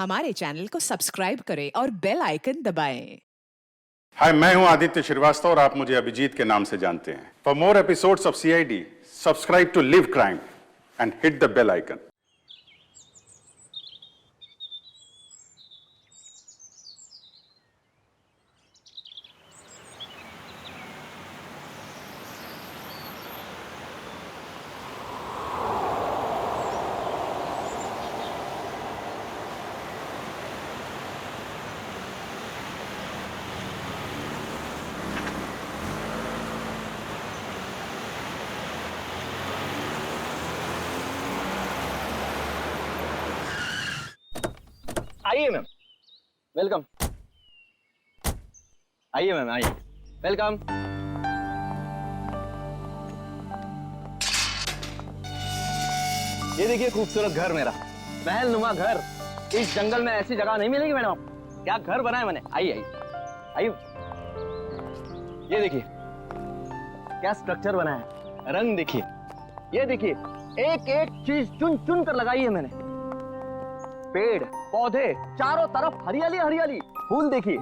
हमारे चैनल को सब्सक्राइब करें और बेल आइकन दबाएं। हाय, मैं हूं आदित्य श्रीवास्तव और आप मुझे अभिजीत के नाम से जानते हैं। For more episodes of CID, subscribe to Liv Crime and hit the bell icon. आइए मैम, वेलकम। आइए मैम, आइए, वेलकम। ये देखिए खूबसूरत घर मेरा, महल नुमा घर। इस जंगल में ऐसी जगह नहीं मिलेगी मैडम आपको। क्या घर बनाया मैंने। आइए आइए आइए, ये देखिए क्या स्ट्रक्चर बनाया है। रंग देखिए, ये देखिए एक एक चीज चुन चुन कर लगाई है मैंने। पेड़ पौधे चारों तरफ हरियाली हरियाली, फूल देखिए।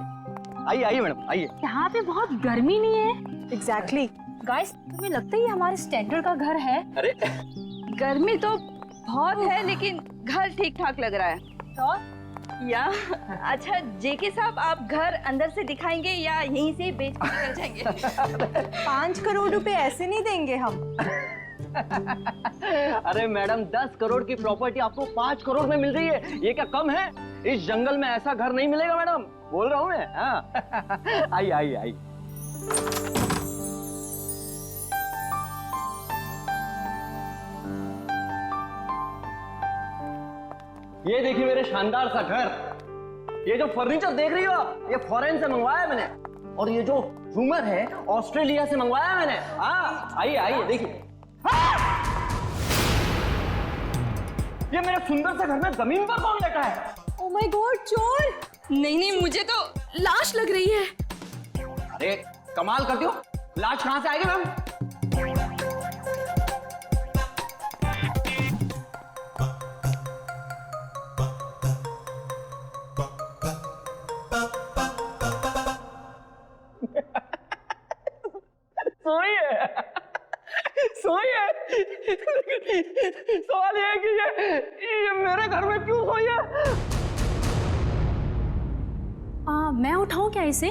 आइए आइए मैडम, आइए। यहाँ पे बहुत गर्मी नहीं है? एग्जैक्टली। गाइस, तुम्हें लगता है ये हमारे स्टैंडर्ड का घर है? अरे गर्मी तो बहुत है लेकिन घर ठीक ठाक लग रहा है। तो या अच्छा जेके साहब, आप घर अंदर से दिखाएंगे या यहीं से बेच कर निकल जाएंगे? 5 करोड़ रुपए ऐसे नहीं देंगे हम। अरे मैडम, 10 करोड़ की प्रॉपर्टी आपको 5 करोड़ में मिल रही है, ये क्या कम है? इस जंगल में ऐसा घर नहीं मिलेगा मैडम, बोल रहा हूँ मैं। हाँ। आइए आइए आइए। ये देखिए मेरे शानदार सा घर। ये जो फर्नीचर देख रही हो आप, ये फॉरेन से मंगवाया है मैंने। और ये जो झूमर है ऑस्ट्रेलिया से मंगवाया है मैंने। हाँ, आइए आइए देखिए। ये मेरे सुंदर से घर में जमीन पर कौन लेटा है? ओह माय गॉड, चोर! नहीं नहीं, मुझे तो लाश लग रही है। अरे कमाल करती हो, लाश कहां से आएगी मैम? सोइए सोइए। सवाल ये है कि ये मेरे घर में क्यों सोई है? मैं उठाऊं क्या इसे?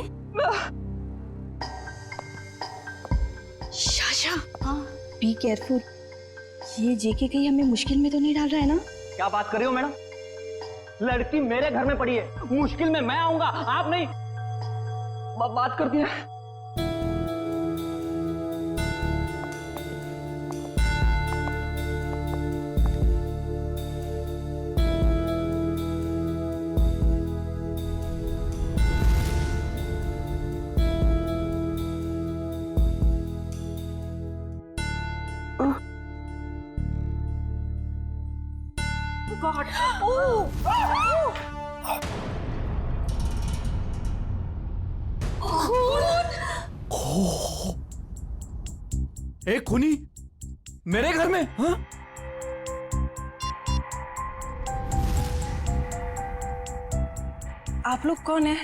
शाशा, हाँ बी केयरफुल। ये जेके कहीं हमें मुश्किल में तो नहीं डाल रहा है ना? क्या बात कर रही हो मैडम? लड़की मेरे घर में पड़ी है, मुश्किल में मैं आऊंगा, आप नहीं। बात करती है। गॉड! एक खूनी मेरे घर में? हाँ? आप लोग कौन है?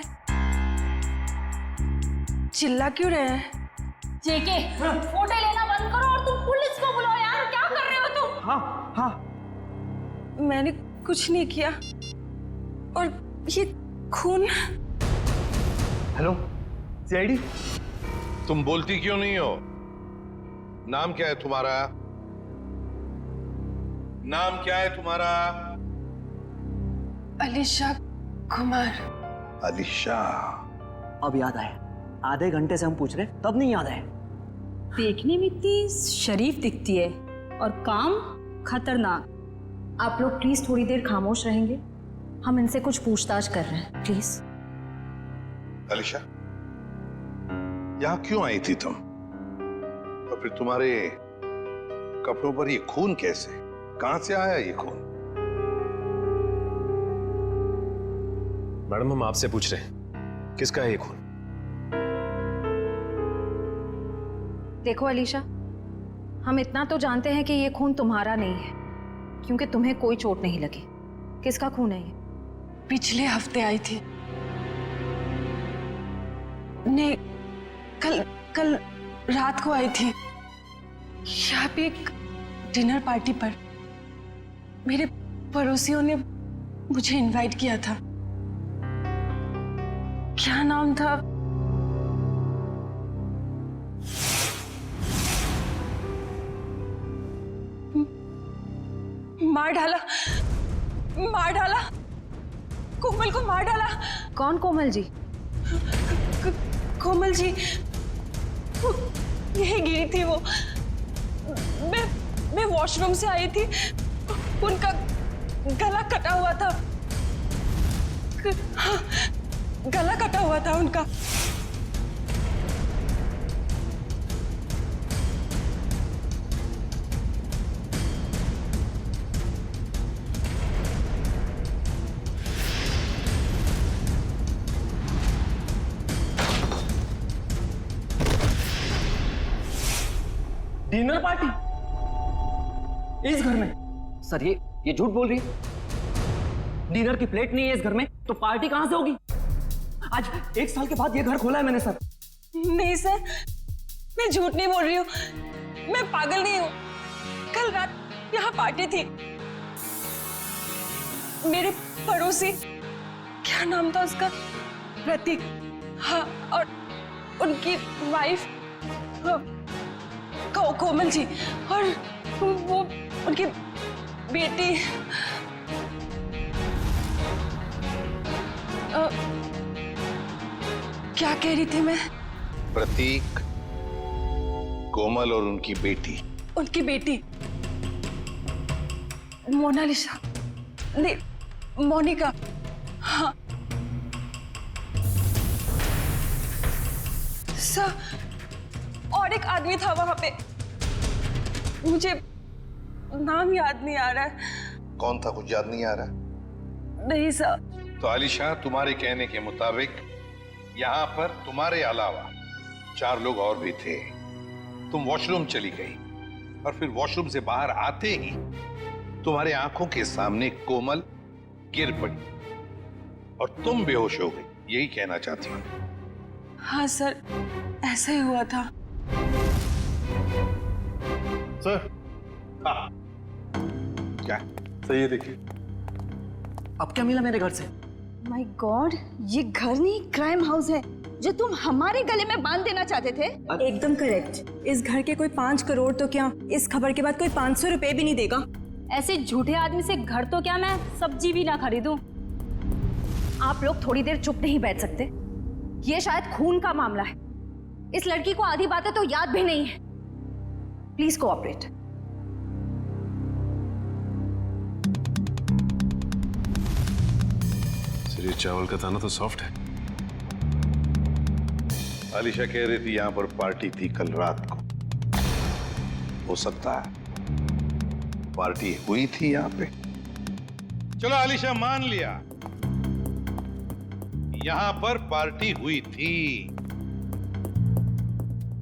चिल्ला क्यों रहे हैं? जेके, फोटो लेना बंद करो और तुम पुलिस को बुलाओ यार। क्या कर रहे हो तुम? हाँ हाँ, मैंने कुछ नहीं किया। और ये खून। Hello CID. तुम बोलती क्यों नहीं हो? नाम क्या है तुम्हारा? नाम क्या है तुम्हारा? अलीशा कुमार। अलीशा। अब याद आया, आधे घंटे से हम पूछ रहे तब नहीं याद आया। देखने में इतनी शरीफ दिखती है और काम खतरनाक। आप लोग प्लीज थोड़ी देर खामोश रहेंगे? हम इनसे कुछ पूछताछ कर रहे हैं, प्लीज। अलीशा, यहां क्यों आई थी तुम? और फिर तुम्हारे कपड़ों पर ये खून कैसे? कहां से आया ये खून? मैडम, हम आपसे पूछ रहे हैं, किसका है ये खून? देखो अलीशा, हम इतना तो जानते हैं कि ये खून तुम्हारा नहीं है, क्योंकि तुम्हें कोई चोट नहीं लगी। किसका खून है ये? पिछले हफ्ते आई थी। नहीं, कल कल रात को आई थी यहाँ पे एक डिनर पार्टी पर। मेरे पड़ोसियों ने मुझे इनवाइट किया था। क्या नाम था? मार डाला, मार डाला, कोमल को मार डाला। कौन कोमल जी? कोमल जी यही गिरी थी वो। मैं वॉशरूम से आई थी, उनका गला कटा हुआ था। हाँ, गला कटा हुआ था उनका। डिनर पार्टी इस घर में? सर ये झूठ बोल रही है। डिनर की प्लेट नहीं है इस घर में, तो पार्टी कहां से होगी? आज 1 साल के बाद ये घर खोला है मैंने सर। नहीं सर, मैं झूठ नहीं बोल रही हूँ, मैं पागल नहीं हूँ। कल रात यहाँ पार्टी थी। मेरे पड़ोसी, क्या नाम था उसका? प्रतीक। हाँ, और उनकी वाइफ कोमल जी, और वो उनकी बेटी क्या कह रही थी मैं? प्रतीक, कोमल और उनकी बेटी। उनकी बेटी मोनालिसा, नहीं मोनिका। हाँ सर, और एक आदमी था वहां पे, मुझे नाम याद नहीं आ रहा है। कौन था, कुछ याद नहीं आ रहा? नहीं सर। तो आलिशा, तुम्हारे कहने के मुताबिक यहाँ पर तुम्हारे अलावा 4 लोग और भी थे। तुम वॉशरूम चली गई और फिर वॉशरूम से बाहर आते ही तुम्हारे आंखों के सामने कोमल गिर पड़ी और तुम बेहोश हो गई। यही कहना चाहती हूँ? हाँ सर, ऐसा ही हुआ था। सर, हाँ। क्या सही है, देखिए। अब क्या मिला मेरे घर से? माय गॉड, ये घर नहीं क्राइम हाउस है जो तुम हमारे गले में बांध देना चाहते थे। एकदम करेक्ट। इस घर के कोई 5 करोड़ तो क्या, इस खबर के बाद कोई 500 रुपए भी नहीं देगा। ऐसे झूठे आदमी से घर तो क्या, मैं सब्जी भी ना खरीदूं। आप लोग थोड़ी देर चुप नहीं बैठ सकते? ये शायद खून का मामला है। इस लड़की को आधी बातें तो याद भी नहीं है। Please cooperate. ये चावल का दाना तो सॉफ्ट है। आलिशा कह रही थी यहाँ पर पार्टी थी कल रात को। हो सकता है पार्टी हुई थी यहाँ पे। चलो आलिशा, मान लिया यहाँ पर पार्टी हुई थी,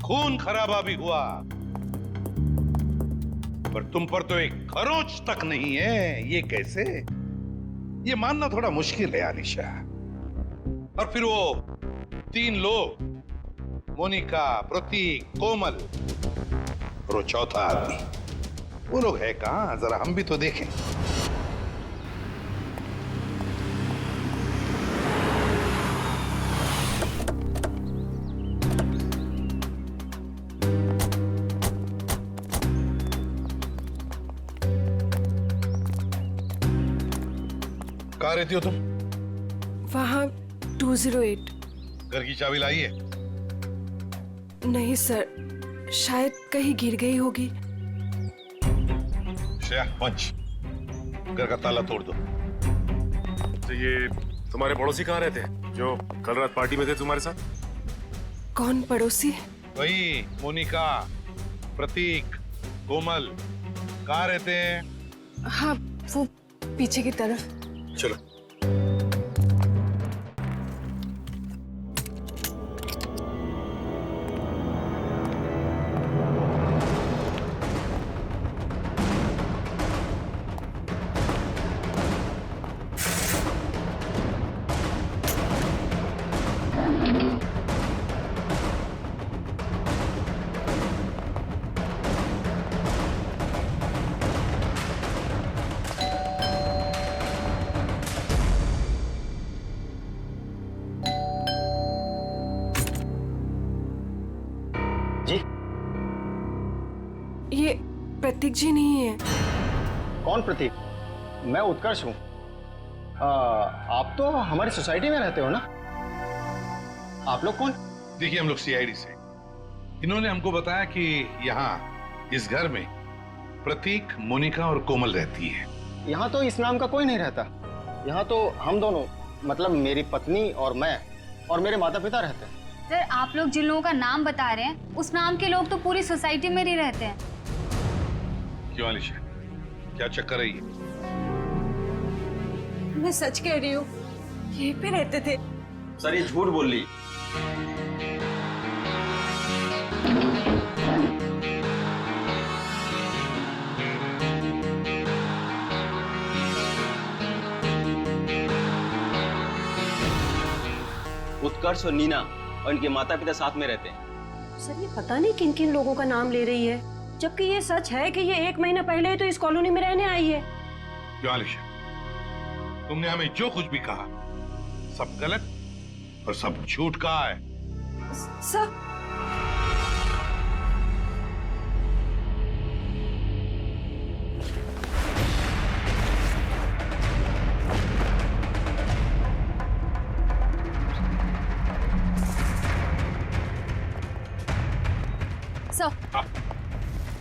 खून खराबा भी हुआ, पर तुम पर तो एक खरोंच तक नहीं है। ये कैसे? ये मानना थोड़ा मुश्किल है आलिशा। और फिर वो 3 लोग, मोनिका, प्रतीक, कोमल और वो चौथा आदमी, वो लोग है कहां? जरा हम भी तो देखें। कहाँ रहती हो तुम? वहाँ 208। घर की चाबी लाई है? नहीं सर, शायद कहीं गिर गई होगी। श्रेया, पंच, घर का ताला तोड़ दो। तो ये तुम्हारे पड़ोसी कहाँ रहते हैं जो कल रात पार्टी में थे तुम्हारे साथ? कौन पड़ोसी? वही मोनिका, प्रतीक, कोमल। कहाँ रहते हैं? हाँ, वो पीछे की तरफ। चलो। प्रतीक जी नहीं है। कौन प्रतीक? मैं उत्कर्ष हूँ। आप तो हमारी सोसाइटी में रहते हो ना? आप लोग कौन? देखिए, हम लोग सीआईडी से। इन्होंने हमको बताया कि यहाँ इस घर में प्रतीक, मोनिका और कोमल रहती है। यहाँ तो इस नाम का कोई नहीं रहता। यहाँ तो हम दोनों, मतलब मेरी पत्नी और मैं और मेरे माता पिता रहते हैं। सर, आप लोग जिन लोगों का नाम बता रहे हैं उस नाम के लोग तो पूरी सोसाइटी में ही रहते हैं। क्यों अलीशा, क्या चक्कर है ये? मैं सच कह रही हूँ, यहीं पे रहते थे। सर, ये झूठ बोल रही। उत्कर्ष और नीना और इनके माता पिता साथ में रहते हैं। सर, ये पता नहीं किन किन लोगों का नाम ले रही है, जबकि ये सच है कि ये 1 महीना पहले ही तो इस कॉलोनी में रहने आई है। क्यों अलीशा, तुमने हमें जो कुछ भी कहा सब गलत और सब झूठ कहा है। सर,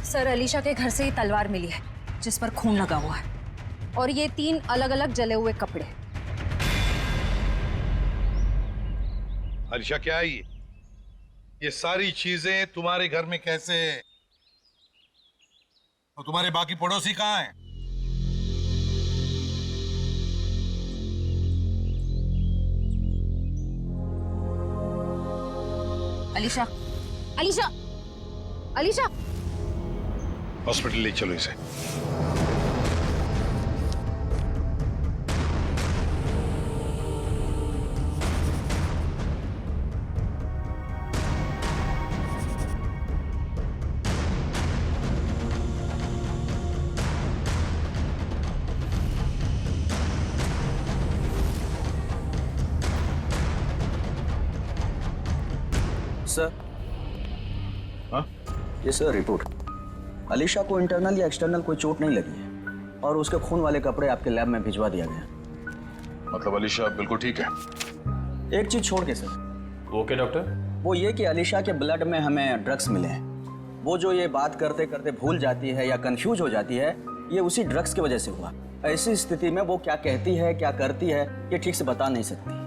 सर, अलीशा के घर से ही तलवार मिली है जिस पर खून लगा हुआ है, और ये 3 अलग अलग जले हुए कपड़े। अलीशा, क्या है ये सारी चीजें तुम्हारे घर में कैसे? और तुम्हारे बाकी पड़ोसी कहाँ हैं? अलीशा, अलीशा, अलीशा! हॉस्पिटल ले चलो इसे। सर, हाँ? ये सर रिपोर्ट। अलीशा को इंटरनल या एक्सटर्नल कोई चोट नहीं लगी है और उसके खून वाले कपड़े आपके लैब में भिजवा दिया गया। मतलब अलीशा बिल्कुल ठीक है? एक चीज छोड़ के सर। Okay doctor. वो ये कि अलीशा के ब्लड में हमें ड्रग्स मिले हैं। वो जो ये बात करते करते भूल जाती है या कंफ्यूज हो जाती है, ये उसी ड्रग्स की वजह से हुआ। ऐसी स्थिति में वो क्या कहती है, क्या करती है, ये ठीक से बता नहीं सकती।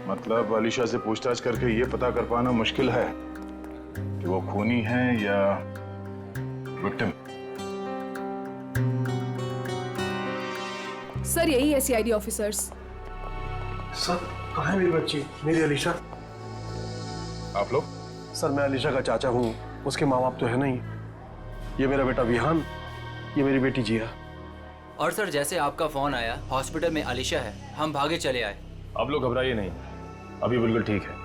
मतलब अलीशा से पूछताछ करके ये पता कर पाना मुश्किल है कि वो खूनी है या विक्टिम। सर, यही है सीआईडी ऑफिसर्स। सर, कहाँ है मेरी बच्ची, मेरी अलीशा? आप लोग? सर, मैं अलीशा का चाचा हूँ, उसके माँ बाप तो है नहीं। ये मेरा बेटा विहान, ये मेरी बेटी जिया। और सर, जैसे आपका फोन आया हॉस्पिटल में अलीशा है, हम भागे चले आए। आप लोग घबराइए नहीं, अभी बिल्कुल ठीक है।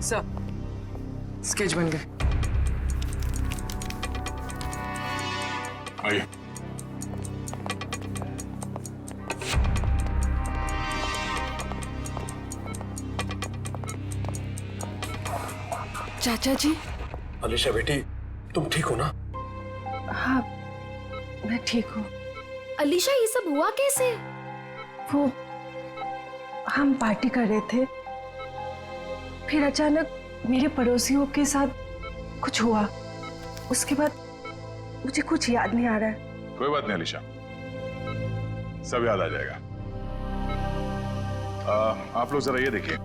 सर, स्केच बन गए। आइए। चाचा जी। अलीशा बेटी, तुम ठीक हो ना? हाँ, मैं ठीक हूँ। अलीशा, ये सब हुआ कैसे? वो हम पार्टी कर रहे थे, फिर अचानक मेरे पड़ोसियों के साथ कुछ हुआ। उसके बाद मुझे कुछ याद नहीं आ रहा है। कोई बात नहीं अलीशा, सब याद आ जाएगा। आप लोग जरा ये देखिए,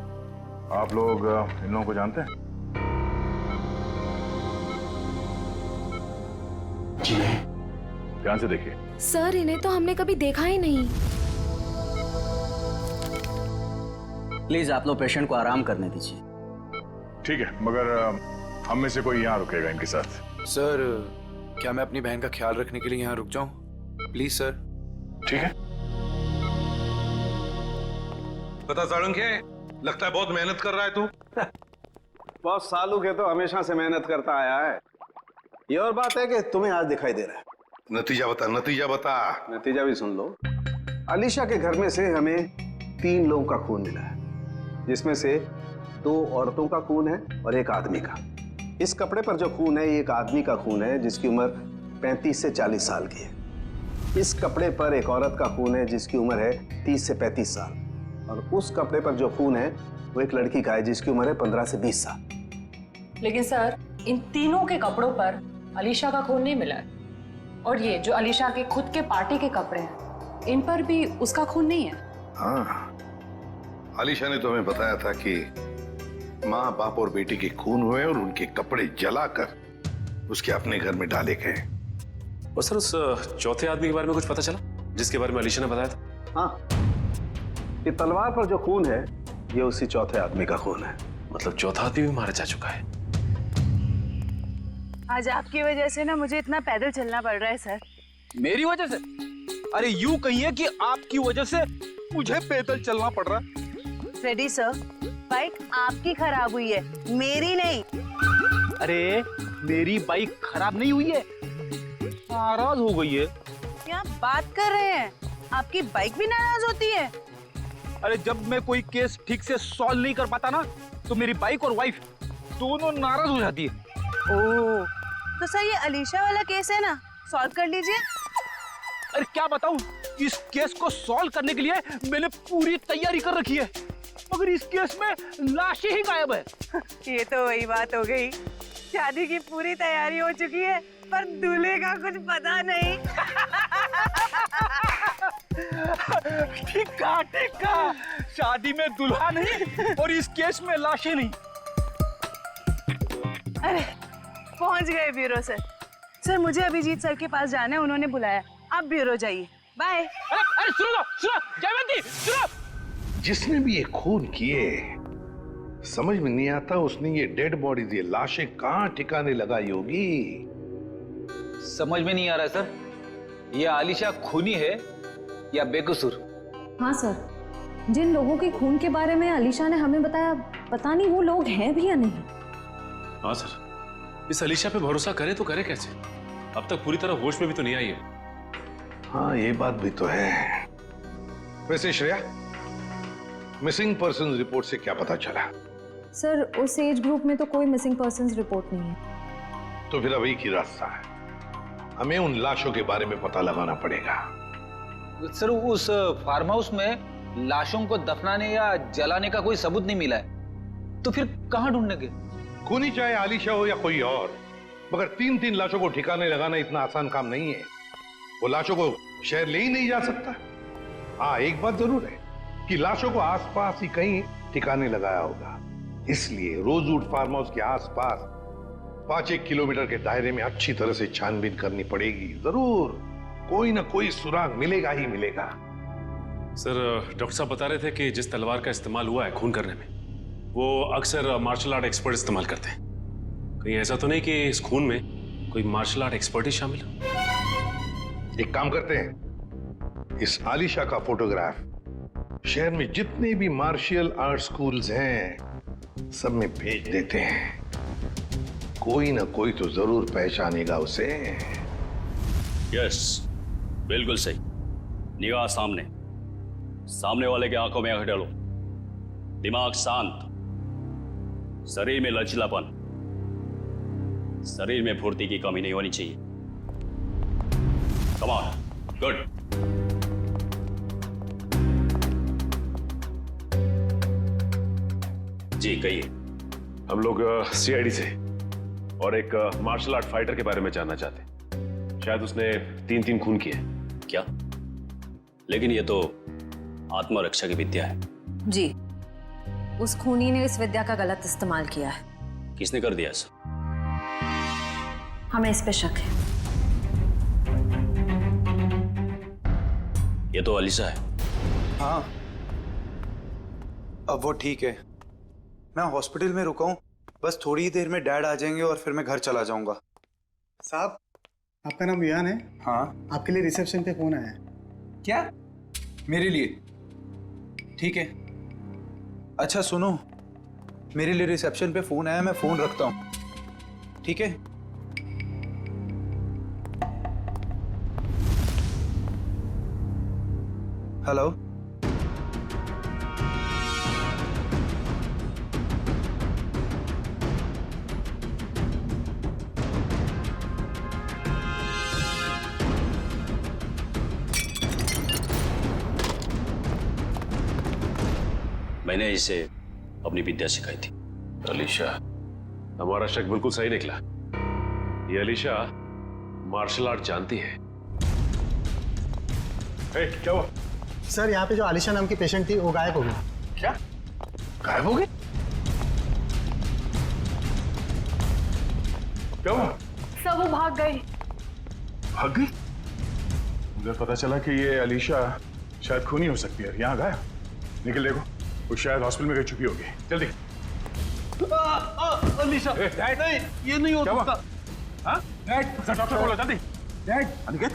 आप लोग इन लोगों को जानते हैं? जी नहीं। ध्यान से देखिए। सर, इन्हें तो हमने कभी देखा ही नहीं। प्लीज आप लोग पेशेंट को आराम करने दीजिए। ठीक है, मगर हम में से कोई यहाँ रुकेगा इनके साथ? सर, क्या मैं अपनी बहन का ख्याल रखने के लिए यहाँ रुक जाऊं? Please sir. ठीक है। पता साड़ंग है, लगता है बहुत मेहनत कर रहा है तू। बहुत सालों के तो हमेशा से मेहनत करता आया है। ये और बात है कि तुम्हें आज दिखाई दे रहा है। नतीजा बता, नतीजा बता। नतीजा भी सुन लो। अलीशा के घर में से हमें 3 लोगों का खून मिला है। जिसमें से 2 औरतों का खून है और 1 आदमी का। इस कपड़े पर जो खून है ये एक आदमी का खून है जिसकी उम्र 35 से 40 साल की है। इस कपड़े पर एक औरत का खून है जिसकी उम्र है 30 से 35 साल, और उस कपड़े पर जो खून है वो एक लड़की का है जिसकी उम्र है 15 से 20 साल। लेकिन सर, इन तीनों के कपड़ों पर अलीशा का खून नहीं मिला है, और ये जो अलीशा के खुद के पार्टी के कपड़े हैं, इन पर भी उसका खून नहीं है। हाँ, आलिशा ने तो हमें बताया था कि माँ बाप और बेटी के खून हुए और उनके कपड़े जलाकर उसके अपने घर में डाले गए। और सर, उस चौथे आदमी के बारे में कुछ पता चला जिसके बारे में अलीशा ने बताया था? हाँ, ये तलवार पर जो खून है ये उसी चौथे आदमी का खून है। मतलब चौथा आदमी भी मारा जा चुका है। आज आपकी वजह से ना मुझे इतना पैदल चलना पड़ रहा है सर। मेरी वजह से? अरे यूं कहिए कि आपकी वजह से मुझे पैदल चलना पड़ रहा है। फ्रेडी सर, बाइक आपकी खराब हुई है, मेरी नहीं। अरे मेरी बाइक खराब नहीं हुई है, नाराज हो गई है। क्या बात कर रहे हैं? आपकी बाइक भी नाराज होती है? अरे जब मैं कोई केस ठीक से सॉल्व नहीं कर पाता ना, तो मेरी बाइक और वाइफ दोनों नाराज हो जाती है। ओह, तो सर ये अलीशा वाला केस है ना, सॉल्व कर लीजिए। अरे क्या बताऊं, इस केस को सॉल्व करने के लिए मैंने पूरी तैयारी कर रखी है, मगर इस केस में लाशें ही गायब है। ये तो वही बात हो गई, शादी की पूरी तैयारी हो चुकी है पर दूल्हे का कुछ पता नहीं। ठीक कहा, शादी में दुल्हा नहीं और इस केस में लाशें नहीं। अरे पहुंच गए ब्यूरो सर। सर मुझे अभिजीत सर के पास जाना है, उन्होंने बुलाया। आप ब्यूरो जाइए, बाय। अरे सुनो जयवंती, सुनो। जिसने भी ये खून किए, समझ में नहीं आता उसने ये डेड बॉडीज, ये लाशें कहाँ ठिकाने लगाई होगी। समझ में नहीं आ रहा सर, ये आलिशा खूनी है या बेकसूर? हाँ सर, जिन लोगों के खून के बारे में अलीशा ने हमें बताया, पता नहीं वो लोग हैं भी या नहीं। हाँ सर, इस अलीशा पे भरोसा करे तो करे कैसे? अब तक पूरी तरह होश में भी तो नहीं आई है। हाँ, ये बात भी तो है। वैसे श्रेया, मिसिंग पर्सन रिपोर्ट से क्या पता चला? सर, उस एज ग्रुप में तो कोई मिसिंग पर्संस रिपोर्ट नहीं है। तो फिर अब एक ही रास्ता है, हमें उन लाशों के बारे में पता लगाना पड़ेगा। सर, उस फार्म हाउस में लाशों को दफनाने या जलाने का कोई सबूत नहीं मिला है, तो फिर कहाँ ढूंढने के? खूनी चाहे आलिशा हो या कोई और, मगर 3-3 लाशों को ठिकाने लगाना इतना आसान काम नहीं है। वो लाशों को शहर ले ही नहीं जा सकता। हाँ, एक बात जरूर है कि लाशों को आसपास ही कहीं ठिकाने लगाया होगा, इसलिए रोजवुड फार्म हाउस के आसपास 5-1 किलोमीटर के दायरे में अच्छी तरह से छानबीन करनी पड़ेगी। जरूर कोई ना कोई सुराग मिलेगा ही मिलेगा। सर, डॉक्टर साहब बता रहे थे कि जिस तलवार का इस्तेमाल हुआ है खून करने में, वो अक्सर मार्शल आर्ट एक्सपर्ट इस्तेमाल करते हैं। कहीं ऐसा तो नहीं कि इस खून में कोई मार्शल आर्ट एक्सपर्ट ही शामिल है? एक काम करते हैं, इस आलिशा का फोटोग्राफ शहर में जितने भी मार्शल आर्ट स्कूल्स हैं सब में भेज देते हैं। कोई ना कोई तो जरूर पहचानेगा उसे। यस, बिल्कुल सही। निगाह सामने, सामने वाले के आंखों में आंख डालो, दिमाग शांत, शरीर में लचीलापन, शरीर में फुर्ती की कमी नहीं होनी चाहिए। Come on, good. जी कहिए। हम लोग सीआईडी से और एक मार्शल आर्ट फाइटर के बारे में जानना चाहते हैं। शायद उसने 3 खून किए। क्या? लेकिन ये तो आत्मरक्षा की विद्या है। जी, उस खूनी ने इस विद्या का गलत इस्तेमाल किया है। किसने कर दिया ऐसा? हमें इस पे शक है। ये तो अलीशा है। हाँ, अब वो ठीक है। मैं हॉस्पिटल में रुका हूँ, बस थोड़ी ही देर में डैड आ जाएंगे और फिर मैं घर चला जाऊंगा। साहब, आपका नाम वियान है? हाँ। आपके लिए रिसेप्शन पे फोन आया है। क्या? मेरे लिए? ठीक है। अच्छा सुनो, मेरे लिए रिसेप्शन पे फोन आया, मैं फोन रखता हूँ, ठीक है? हेलो। मैंने इसे अपनी विद्या सिखाई थी। अलीशा, हमारा शक बिल्कुल सही निकला। ये अलीशा मार्शल आर्ट जानती है। क्या हुआ? सर यहाँ पे जो आलिशा नाम की पेशेंट थी वो गायब हो गई। क्या गायब हो गई? क्या हुआ? सब वो भाग गई। भाग गई? मुझे पता चला कि ये अलीशा शायद खूनी हो सकती है। यहाँ गायब। निकल देखो, वो शायद हॉस्पिटल में कहीं छुपी होगी। जल्दी। अलीशा, डैड, नहीं, ये नहीं हो सकता। हाँ? डैड, डॉक्टर बोलो जल्दी। डैड, अनिकेत,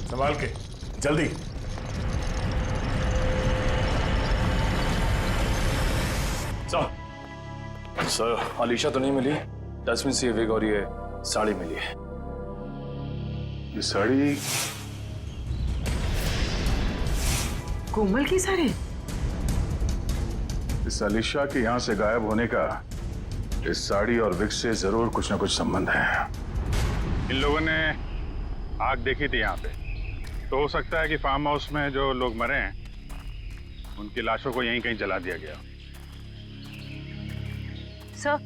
संभाल के, जल्दी। सर, अलीशा तो नहीं मिली। डस्टबिन से ये विग और ये साड़ी मिली है। ये साड़ी कोमल की साड़ी? इस अलीशा के यहाँ से गायब होने का इस साड़ी और विग से जरूर कुछ ना कुछ संबंध है। इन लोगों ने आग देखी थी यहाँ पे, तो हो सकता है कि फार्म हाउस में जो लोग मरे हैं उनकी लाशों को यहीं कहीं जला दिया गया। सर,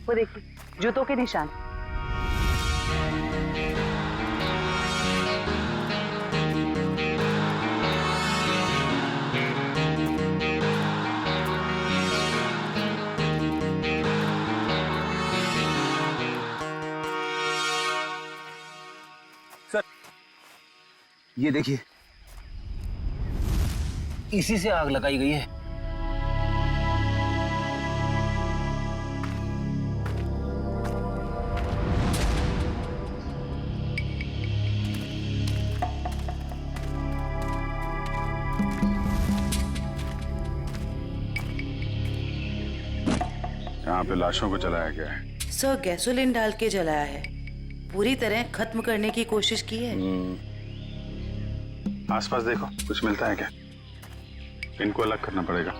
वो देखिए, जूतों के निशान। सर, ये देखिए, इसी से आग लगाई गई है। यहाँ पे लाशों को जलाया गया है। सर, गैसोलीन डाल के जलाया है। पूरी तरह खत्म करने की कोशिश की है। आसपास देखो, कुछ मिलता है क्या? इनको अलग करना पड़ेगा।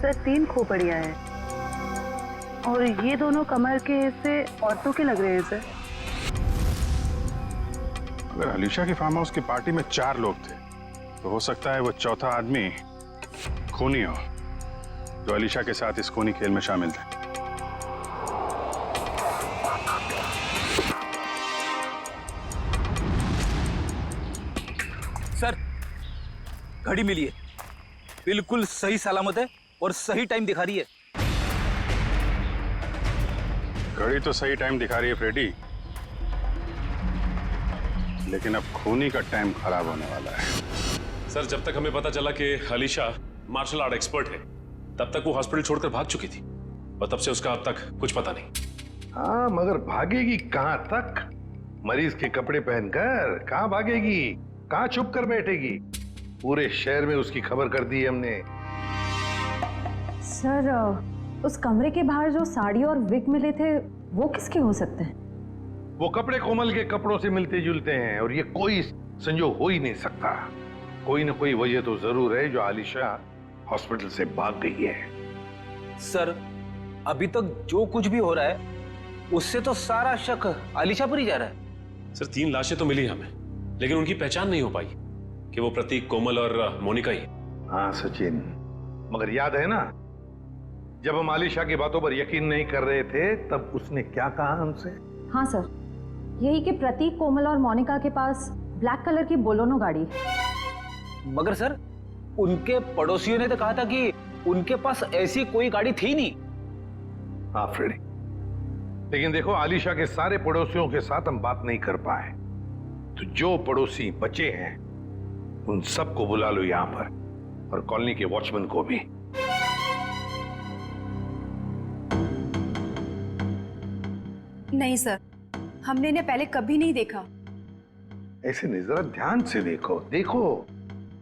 सर, 3 खोपड़ियां हैं और ये दोनों कमर के हिस्से औरतों के लग रहे हैं सर। अगर अलीशा की फार्म हाउस की पार्टी में 4 लोग थे तो हो सकता है वो चौथा आदमी खूनी हो जो अलीशा के साथ इस खूनी खेल में शामिल थे। सर, घड़ी मिली है, बिल्कुल सही सलामत है और सही टाइम दिखा रही है। घड़ी तो सही टाइम दिखा रही है फ्रेडी, लेकिन अब खूनी का टाइम खराब होने वाला है। सर, जब तक हमें पता चला कि अलीशा मार्शल आर्ट एक्सपर्ट है, तब तक वो हॉस्पिटल छोड़कर भाग चुकी थी और तब से उसका अब तक कुछ पता नहीं। हाँ, मगर भागेगी कहां तक? मरीज के कपड़े पहनकर कहां भागेगी? कहां छुप कर बैठेगी? पूरे शहर में उसकी खबर कर दी है हमने। सर, उस कमरे के बाहर जो साड़ी और विग मिले थे वो किसके हो सकते हैं? वो कपड़े कोमल के कपड़ों से मिलते जुलते हैं और ये कोई संजोग हो ही नहीं सकता। कोई ना कोई वजह तो जरूर है जो आलिशा हॉस्पिटल से भाग गई है। सर, अभी तक जो कुछ भी हो रहा है उससे तो सारा शक आलिशा पर ही जा रहा है। सर, 3 लाशें तो मिली हमें, लेकिन उनकी पहचान नहीं हो पाई कि वो प्रतीक, कोमल और मोनिका ही। हाँ सचिन, मगर याद है ना जब हम आलिशा की बातों पर यकीन नहीं कर रहे थे तब उसने क्या कहा हमसे? हाँ सर, यही कि प्रतीक, कोमल और मोनिका के पास ब्लैक कलर की बोलोनो गाड़ी। मगर सर, उनके पड़ोसियों ने तो कहा था कि उनके पास ऐसी कोई गाड़ी थी नहीं। हाँ फ्रेडी, लेकिन देखो आलिशा के सारे पड़ोसियों के साथ हम बात नहीं कर पाए, तो जो पड़ोसी बचे हैं उन सबको बुला लो यहां पर और कॉलोनी के वॉचमैन को भी। नहीं सर, हमने इन्हें पहले कभी नहीं देखा। ऐसे नहीं, जरा ध्यान से देखो देखो,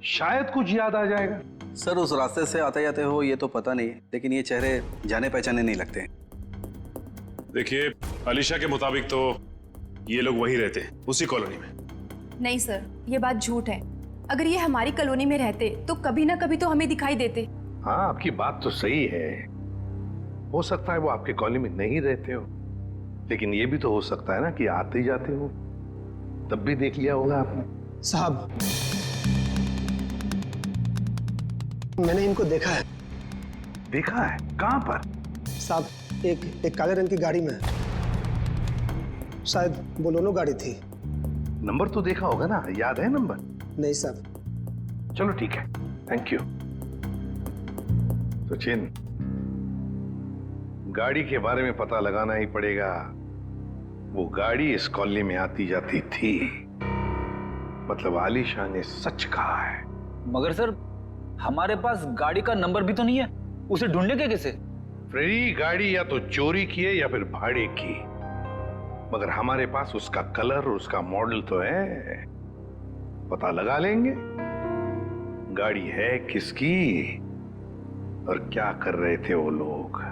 शायद कुछ याद आ जाएगा। सर उस रास्ते से आते जाते हो ये तो पता नहीं, लेकिन ये चेहरे जाने पहचाने नहीं लगते। देखिए अलीशा के मुताबिक तो ये लोग वहीं रहते हैं, उसी कॉलोनी में। नहीं सर, ये बात झूठ है। अगर ये हमारी कॉलोनी में रहते तो कभी ना कभी तो हमें दिखाई देते। हाँ, आपकी बात तो सही है। हो सकता है वो आपके कॉलोनी में नहीं रहते हो, लेकिन ये भी तो हो सकता है ना कि आते जाते हो, तब भी देख लिया होगा आपने। साहब, मैंने इनको देखा है। देखा है? कहां पर? साहब, एक काले रंग की गाड़ी में, शायद बोलोनो गाड़ी थी। नंबर तो देखा होगा ना, याद है नंबर? नहीं साहब। चलो ठीक है, थैंक यू। सचिन, गाड़ी के बारे में पता लगाना ही पड़ेगा। वो गाड़ी इस कॉलोनी में आती जाती थी, मतलब आलिशा ने सच कहा है। मगर सर हमारे पास गाड़ी का नंबर भी तो नहीं है, उसे ढूंढने के कैसे? फ्रेडी, गाड़ी या तो चोरी की है या फिर भाड़े की, मगर हमारे पास उसका कलर और उसका मॉडल तो है, पता लगा लेंगे गाड़ी है किसकी और क्या कर रहे थे वो लोग।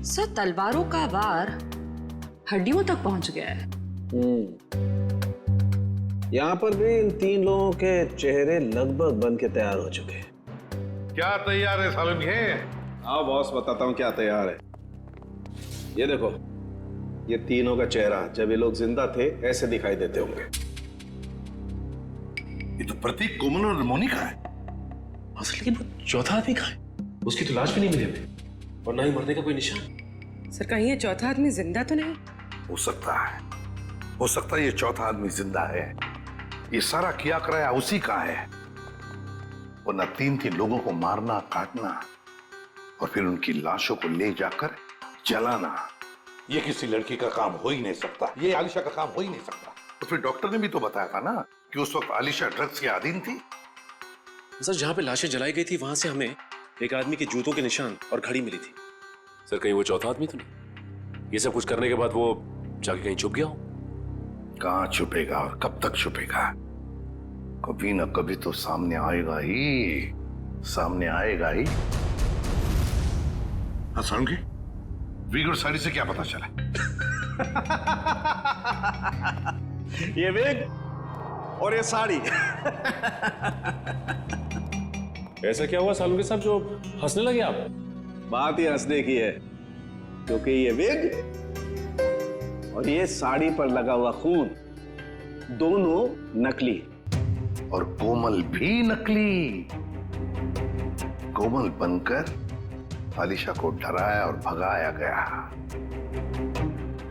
सर, तलवारों का वार हड्डियों तक पहुंच गया है। यहाँ पर भी इन 3 लोगों के चेहरे लगभग बन के तैयार हो चुके हैं। क्या तैयार है सालन के? आओ बॉस, बताता हूँ क्या तैयार है। ये देखो, ये तीनों का चेहरा जब ये लोग जिंदा थे ऐसे दिखाई देते होंगे। ये तो प्रतीक, कोमल और मोनिका है। असल लेकिन वो चौथा आदमी कहाँ है? उसकी तो लाश भी नहीं मिली हमें, और ना ही मरने का कोई निशान। सर, कहीं ये चौथा आदमी जिंदा तो नहीं? हो सकता है, हो सकता है ये चौथा आदमी जिंदा है। ये सारा किया कराया उसी का है, वरना 3 लोगों को मारना, काटना और फिर उनकी लाशों को ले जाकर जलाना, ये किसी लड़की का काम हो ही नहीं सकता। ये आलिशा का काम हो ही नहीं सकता। तो फिर डॉक्टर ने भी तो बताया था ना कि उस वक्त आलिशा ड्रग्स के अधीन थी। सर, जहां पे लाशें जलाई गई थी वहां से हमें एक आदमी के जूतों के निशान और घड़ी मिली थी। सर, कहीं वो चौथा आदमी तो नहीं? ये सब कुछ करने के बाद वो जाके कहीं छुप गया हो? कहां छुपेगा और कब तक छुपेगा? कभी ना कभी तो सामने आएगा ही, सामने आएगा ही। हाँ सालुंकी, विग और साड़ी से क्या पता चला? ये विग और ये साड़ी। ऐसा क्या हुआ सालुंकी साहब जो हंसने लगे आप? बात ही हंसने की है, क्योंकि ये विग और ये साड़ी पर लगा हुआ खून दोनों नकली, और कोमल भी नकली। कोमल बनकर आलिशा को डराया और भगाया गया,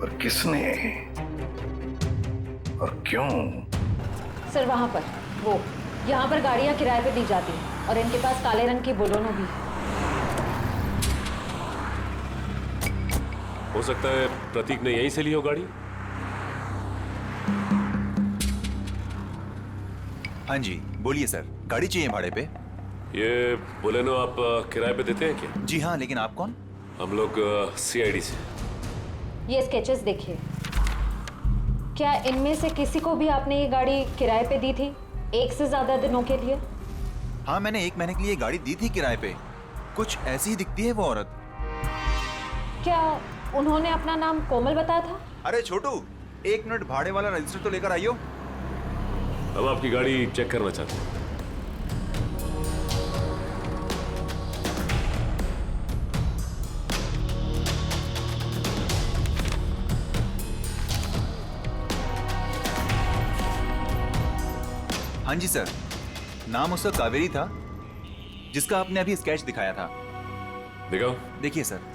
पर किसने और क्यों? सर, वहां पर वो, यहाँ पर गाड़ियां किराए पे दी जाती हैं और इनके पास काले रंग की बोलोनो भी है। हो सकता है प्रतीक ने यहीं से ली हो गाड़ी। हाँ जी, बोलिए सर, गाड़ी चाहिए भाड़े पे? ये बोलेनो आप किराए पे देते हैं क्या? जी हाँ, लेकिन आप कौन? हम लोग CID से। ये स्केचेस देखिए, क्या इनमें से किसी को भी आपने ये गाड़ी किराए पे दी थी 1 से ज्यादा दिनों के लिए? हाँ, मैंने 1 महीने के लिए गाड़ी दी थी किराए पे। कुछ ऐसी ही दिखती है वो औरत। क्या उन्होंने अपना नाम कोमल बताया था? अरे छोटू, 1 मिनट भाड़े वाला रजिस्टर तो लेकर आइयो। हम आपकी गाड़ी चेक करना चाहते हैं। हाँ जी सर, नाम उसका कावेरी था, जिसका आपने अभी स्केच दिखाया था। दिखाओ। देखिए सर।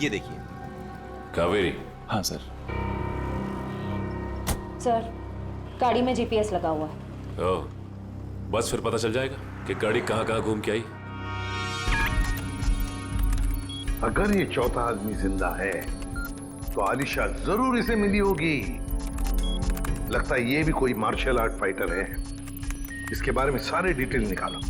ये देखिए। कावेरी। हाँ सर। सर, गाड़ी में जीपीएस लगा हुआ है। ओह, बस फिर पता चल जाएगा कि गाड़ी कहाँ घूम के आई। अगर ये चौथा आदमी जिंदा है तो आलिशा जरूर इसे मिली होगी। लगता है ये भी कोई मार्शल आर्ट फाइटर है। इसके बारे में सारे डिटेल निकालो।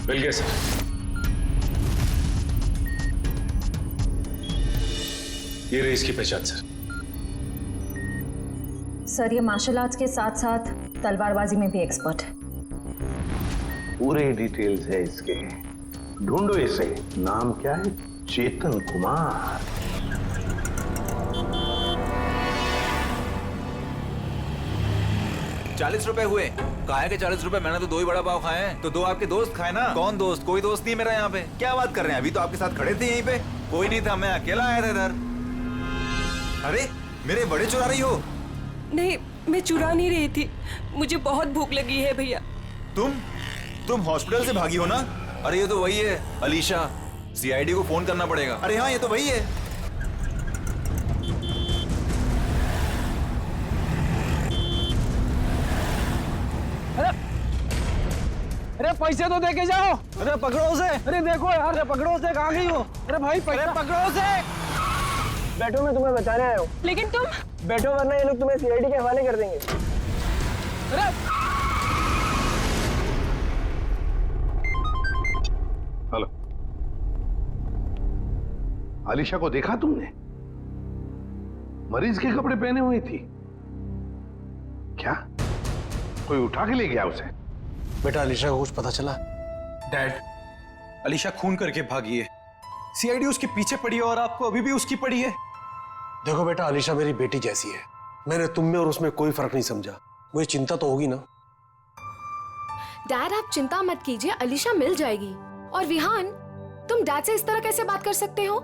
मिल गया सर। ये रही इसकी पहचान सर। सर, ये मार्शल आर्ट्स के साथ साथ तलवारबाजी में भी एक्सपर्ट है। पूरे डिटेल्स है इसके। ढूंढो इसे। नाम क्या है? चेतन कुमार। ₹40 हुए। काहे के ₹40? मैंने तो 2 ही बड़ा पाव खाए हैं। तो 2 आपके दोस्त खाए ना। कौन दोस्त? कोई दोस्त नहीं मेरा यहाँ पे। क्या बात कर रहे हैं? अभी तो आपके साथ खड़े थे यहीं पे। कोई नहीं था, मैं अकेला आया था इधर। अरे मेरे बड़े चुरा रही हो? नहीं, मैं चुरा नहीं रही थी। मुझे बहुत भूख लगी है भैया। तुम हॉस्पिटल से भागी हो ना? अरे ये तो वही है अलीशा। सीआईडी को फोन करना पड़ेगा। अरे हाँ, ये तो वही है। अरे पैसे तो दे के जाओ। अरे पकड़ो उसे। अरे देखो यार, अरे पकड़ो उसे। कहाँ गई हो? अरे भाई पैसे पकड़ो उसे। बैठो, मैं तुम्हें बचाने आया हूँ। लेकिन तुम बैठो, वरना ये लोग तुम्हें सीआईडी के हवाले कर देंगे। हेलो, आलिशा को देखा तुमने? मरीज के कपड़े पहने हुई थी। क्या कोई उठा के ले गया उसे? बेटा, आलिशा को कुछ पता चला? डैड, अलीशा खून करके भागी है। सीआईडी उसके पीछे पड़ी है और आपको अभी भी उसकी पड़ी है। देखो बेटा, आलिशा मेरी बेटी जैसी है। मैंने तुम में और उसमें कोई फर्क नहीं समझा। मुझे चिंता तो होगी ना। डैड, आप चिंता मत कीजिए, अलीशा मिल जाएगी। और विहान, तुम डैड से इस तरह कैसे बात कर सकते हो?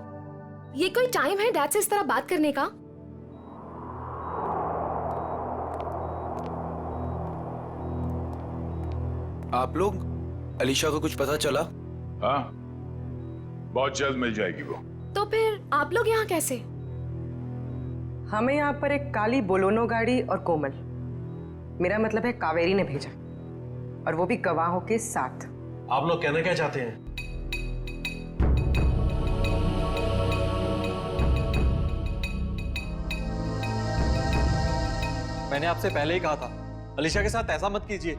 ये कोई टाइम है डैड से इस तरह बात करने का? आप लोग, अलीशा को कुछ पता चला? हाँ, बहुत जल्द मिल जाएगी वो। तो फिर आप लोग यहाँ कैसे? हमें यहाँ पर एक काली बोलोनो गाड़ी और कोमल, मेरा मतलब है कावेरी ने भेजा, और वो भी गवाहों के साथ। आप लोग कहना क्या चाहते हैं? मैंने आपसे पहले ही कहा था, अलीशा के साथ ऐसा मत कीजिए।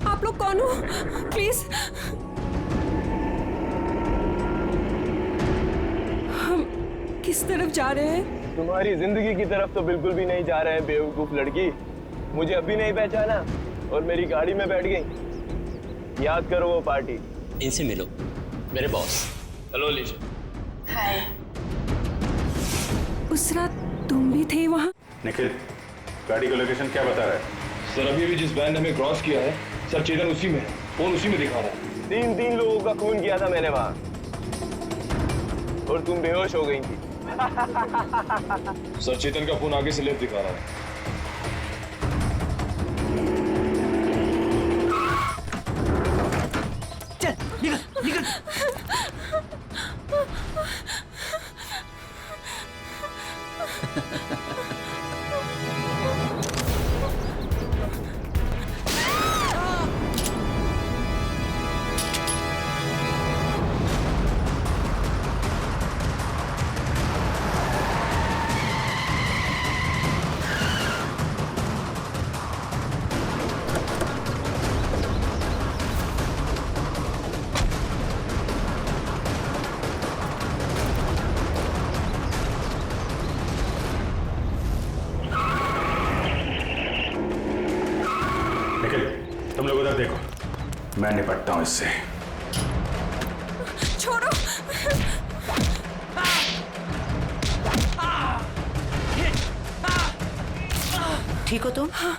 आप लोग कौन हो? प्लीज, हम किस तरफ जा रहे हैं? तुम्हारी जिंदगी की तरफ तो बिल्कुल भी नहीं जा रहे हैं बेवकूफ लड़की। मुझे अभी नहीं पहचाना और मेरी गाड़ी में बैठ गई। याद करो वो पार्टी। इनसे मिलो, मेरे बॉस। हेलो अलीशा। हाय। उस रात तुम भी थे वहाँ? निखिल, गाड़ी का लोकेशन क्या बता रहा है? सर, अभी भी जिस बैंड हमें क्रॉस किया है सर, चेतन उसी में, फोन उसी में दिखा रहा है। 3 लोगों का खून किया था मैंने वहाँ, और तुम बेहोश हो गई थी। सर, चेतन का फोन आगे से लेफ्ट दिखा रहा है। चल निकल निकल। तुम लोग उधर देखो, मैं निपटता हूं इससे। छोड़ो। ठीक हो तुम? हाँ।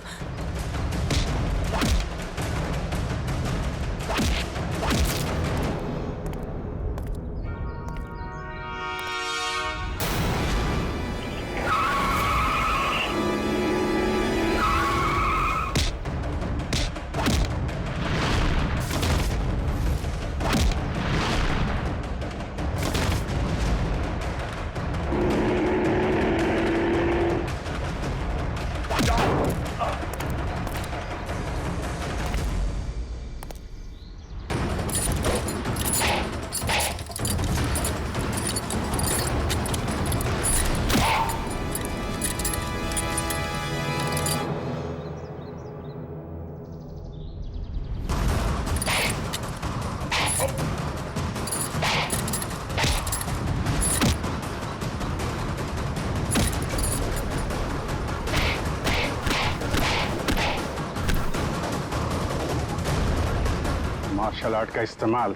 मार्शल आर्ट का इस्तेमाल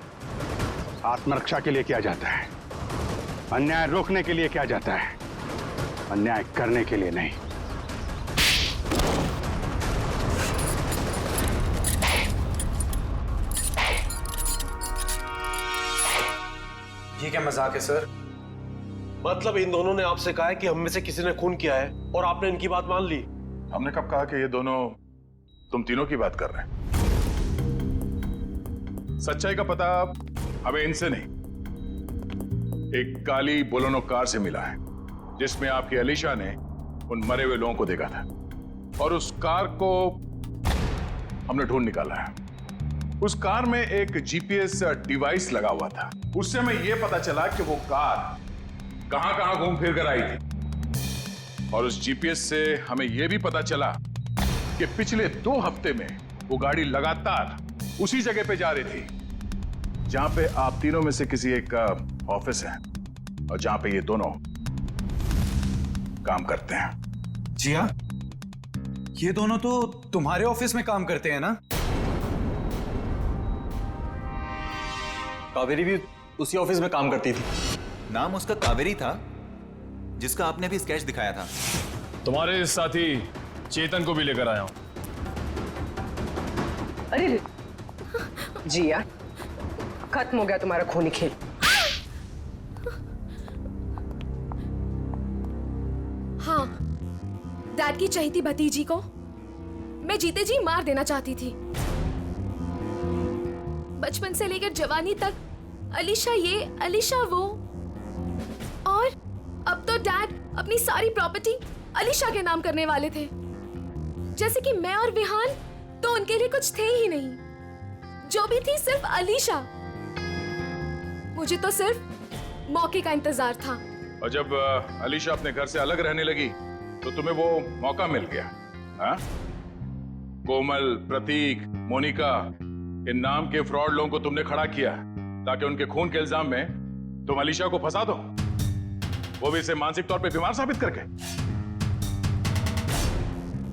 आत्मरक्षा के लिए किया जाता है, अन्याय रोकने के लिए किया जाता है, अन्याय करने के लिए नहीं। ये क्या मजाक है सर? मतलब इन दोनों ने आपसे कहा है कि हम में से किसी ने खून किया है और आपने इनकी बात मान ली? हमने कब कहा कि ये दोनों तुम तीनों की बात कर रहे हैं? सच्चाई का पता हमें इनसे नहीं, एक काली बोलेरो कार से मिला है जिसमें आपकी अलीशा ने उन मरे हुए लोगों को देखा था और उस कार को हमने ढूंढ निकाला है। उस कार में एक जीपीएस डिवाइस लगा हुआ था, उससे हमें यह पता चला कि वो कार कहां-कहां घूम फिर कर आई थी और उस जीपीएस से हमें यह भी पता चला कि पिछले 2 हफ्ते में वो गाड़ी लगातार उसी जगह पे जा रही थी जहां पे आप तीनों में से किसी एक का ऑफिस है और जहां पे ये दोनों काम करते हैं। जी हाँ, ये दोनों तो तुम्हारे ऑफिस में काम करते हैं ना? कावेरी भी उसी ऑफिस में काम करती थी। नाम उसका कावेरी था जिसका आपने भी स्केच दिखाया था। तुम्हारे साथी चेतन को भी लेकर आया हूं। अरे जिया, खत्म हो गया तुम्हारा खूनी खेल। हाँ, डैड की चहेती भतीजी को मैं जीते जी मार देना चाहती थी। बचपन से लेकर जवानी तक अलीशा ये अलीशा वो, और अब तो डैड अपनी सारी प्रॉपर्टी अलीशा के नाम करने वाले थे, जैसे कि मैं और विहान तो उनके लिए कुछ थे ही नहीं, जो भी थी सिर्फ अलीशा। मुझे तो सिर्फ मौके का इंतजार था। और जब अलीशा अपने घर से अलग रहने लगी तो तुम्हें वो मौका मिल गया, हाँ? कोमल, प्रतीक, मोनिका, इन नाम के फ्रॉड लोगों को तुमने खड़ा किया ताकि उनके खून के इल्जाम में तुम अलीशा को फंसा दो, वो भी इसे मानसिक तौर पे बीमार साबित करके।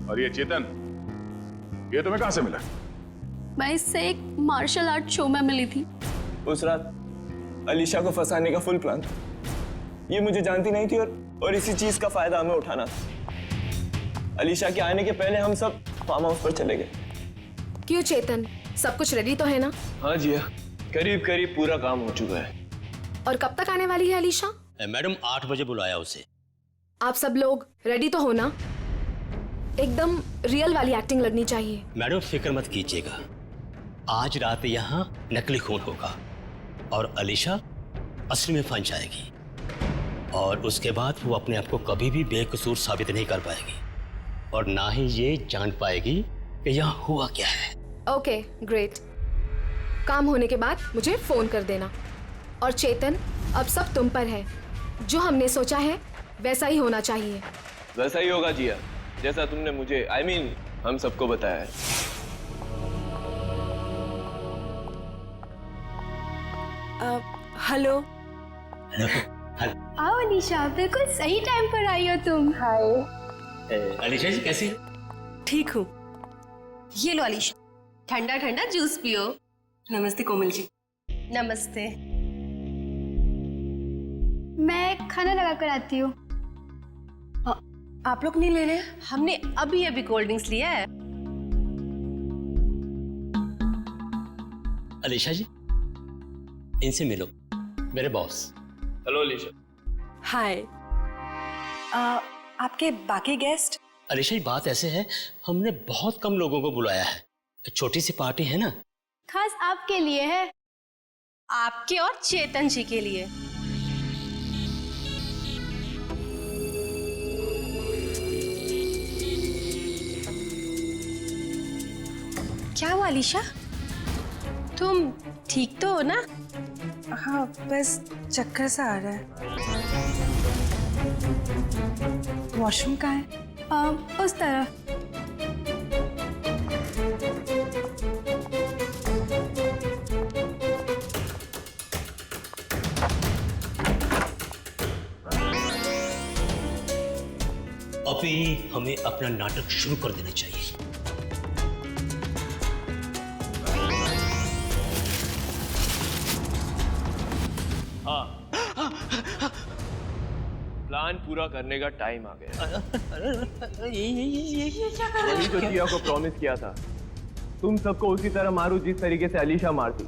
और ये चेतन, ये तुम्हें कहां से मिला? मैं इससे एक मार्शल आर्ट शो में मिली थी। उस रात अलीशा को फंसाने का फुल प्लान था। ये मुझे जानती नहीं थी और इसी चीज का फायदा हमें उठाना था। अलीशा के आने के पहले हम सब फार्म हाउस पर चले गए। क्यों चेतन, सब कुछ रेडी तो है ना? हाँ जी, करीब करीब पूरा काम हो चुका है। और कब तक आने वाली है अलीशा? मैडम 8 बजे बुलाया उसे। आप सब लोग रेडी तो हो ना? एकदम रियल वाली एक्टिंग लगनी चाहिए। मैडम फिक्र मत कीजिएगा, आज रात यहाँ नकली खून होगा और अलीशा असली में फंस जाएगी और उसके बाद वो अपने आप को कभी भी बेकसूर साबित नहीं कर पाएगी और ना ही ये जान पाएगी कि यहाँ हुआ क्या है। Okay, great. काम होने के बाद मुझे फोन कर देना। और चेतन, अब सब तुम पर है। जो हमने सोचा है वैसा ही होना चाहिए। वैसा ही होगा जिया, जैसा तुमने मुझे हम सबको बताया है। हेलो। आओ अलीशा, बिल्कुल सही टाइम पर आई हो तुम। हाय अलीशा जी, कैसी? ठीक हूँ। ये लो अलीशा, ठंडा ठंडा जूस पियो। नमस्ते कोमल जी। नमस्ते। मैं खाना लगा कर आती हूँ। आप लोग नहीं ले रहे? हमने अभी अभी कोल्ड ड्रिंक्स लिया है। अलीशा जी, इनसे मिलो, मेरे बॉस। हेलो अलीशा। हाय। आपके बाकी गेस्ट? अलीशा जी, बात ऐसे है, हमने बहुत कम लोगों को बुलाया है, छोटी सी पार्टी है ना। खास आपके लिए है, आपके और चेतन जी के लिए। क्या हुआ अलीशा? तुम ठीक तो हो ना? हाँ, बस चक्कर सा आ रहा है। वॉशरूम कहाँ है? उस तरफ। अभी हमें अपना नाटक शुरू कर देना चाहिए। प्लान पूरा करने का टाइम आ गया। वही तो जिया को प्रॉमिस किया था, तुम सबको उसी तरह मारूं जिस तरीके से अलीशा मारती।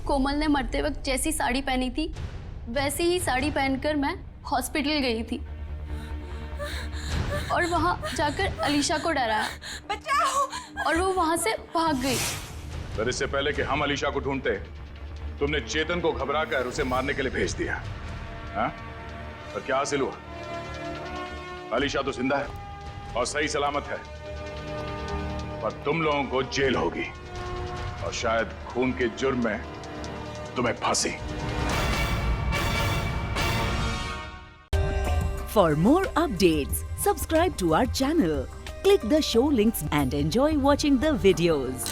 कोमल ने मरते वक्त जैसी साड़ी पहनी थी वैसी ही साड़ी पहनकर मैं हॉस्पिटल गई थी और वहां जाकर अलीशा को डराया, बचाओ, और वो वहां से भाग गई। पर इससे पहले कि हम अलीशा को ढूंढते, तुमने चेतन को घबराकर उसे मारने के लिए भेज दिया। हाँ? और क्या हासिल हुआ? अलीशा तो जिंदा है और सही सलामत है, पर तुम लोगों को जेल होगी और शायद खून के जुर्म में तुम्हें फांसी। For more updates, subscribe to our channel, click the show links and enjoy watching the videos.